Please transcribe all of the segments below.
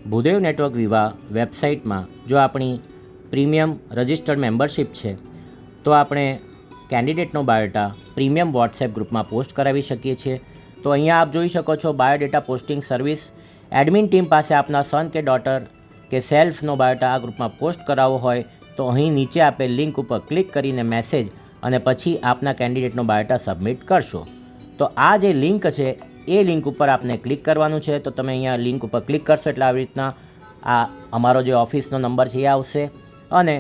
Bhudev network વિવા વેબસાઇટમાં જો આપણી premium registered membership છે તો આપણે કેન્ડિડેટનો બાયોડેટા પ્રીમિયમ વોટ્સએપ ગ્રુપમાં પોસ્ટ કરાવી શકીએ છીએ. તો અહીંયા આપ જોઈ શકો છો biodata posting service. Admin team પાસે આપના સન કે ડોટર કે સેલ્ફનો બાયોડેટા આ ગ્રુપમાં પોસ્ટ કરાવવો હોય તો અહીં નીચે આપેલ લિંક ઉપર ક્લિક કરીને મેસેજ અને પછી આપના કેન્ડિડેટનો બાયોડેટા સબમિટ કરશો. તો આ જે લિંક છે એ લિંક ઉપર આપને ક્લિક કરવાનું છે. તો તમે અહીંયા લિંક ઉપર ક્લિક કરશો એટલે આવી રીતના આ અમારો જે ઓફિસનો નંબર છે એ આવશે અને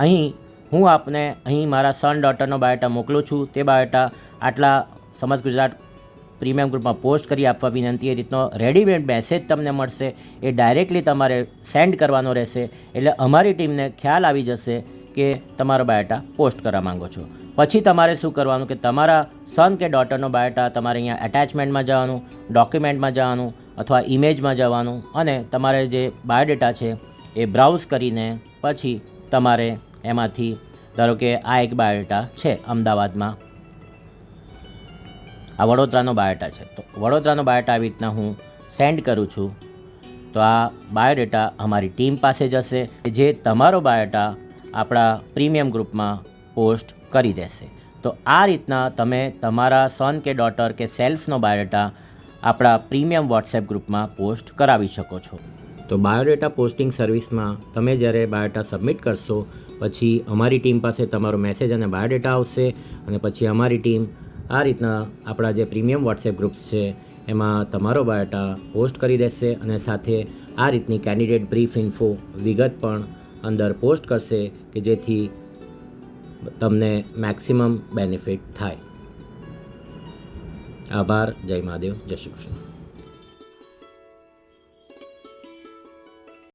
અહીં હું આપને અહીં મારા સન ડોટરનો બાયોડેટા મોકલું છું. તે બાયોડેટા આટલા સમજ ગુજરાત પ્રીમિયમ ગ્રુપમાં પોસ્ટ કરી આપવા વિનંતી. એ રીતનો રેડીમેડ મેસેજ તમને મળશે, એ ડાયરેક્ટલી તમારે સેન્ડ કરવાનો રહેશે. એટલે અમારી ટીમને ખ્યાલ આવી જશે કે તમારો બાયોડેટા પોસ્ટ કરવા માંગો છો. પછી તમારે શું કરવાનું કે તમારા સન કે ડોટરનો બાયોડેટા તમારે અહીંયા એટેચમેન્ટમાં જવાનું, ડોક્યુમેન્ટમાં જવાનું અથવા ઇમેજમાં જવાનું અને તમારે જે બાયોડેટા છે એ બ્રાઉઝ કરીને પછી તમારે એમાંથી ધારો કે આ એક બાયોડેટા છે અમદાવાદમાં, આ વડોદરાનો બાયોડેટા છે. તો વડોદરાનો બાયોડેટા આવી રીતના હું સેન્ડ કરું છું તો આ બાયોડેટા અમારી ટીમ પાસે જશે જે તમારો બાયોડેટા આપણા પ્રીમિયમ ગ્રુપમાં પોસ્ટ કરી દેશે. તો આ રીતના તમે તમારા સન કે ડોટર કે સેલ્ફનો બાયોડેટા આપણા પ્રીમિયમ વોટ્સએપ ગ્રુપમાં પોસ્ટ કરાવી શકો છો. તો બાયોડેટા પોસ્ટિંગ સર્વિસમાં તમે જ્યારે બાયોડેટા સબમિટ કરશો પછી અમારી ટીમ પાસે તમારો મેસેજ અને બાયોડેટા આવશે અને પછી અમારી ટીમ આ રીતના આપણા જે પ્રીમિયમ વોટ્સએપ ગ્રુપ્સ છે એમાં તમારો બાયોડેટા પોસ્ટ કરી દેશે અને સાથે આ રીતની કેન્ડિડેટ બ્રીફ ઇન્ફો વિગત પણ અંદર પોસ્ટ કરશે કે જેથી તમને મેક્સિમમ બેનિફિટ થાય. આભાર. જય મહાદેવ. જય શ્રી કૃષ્ણ.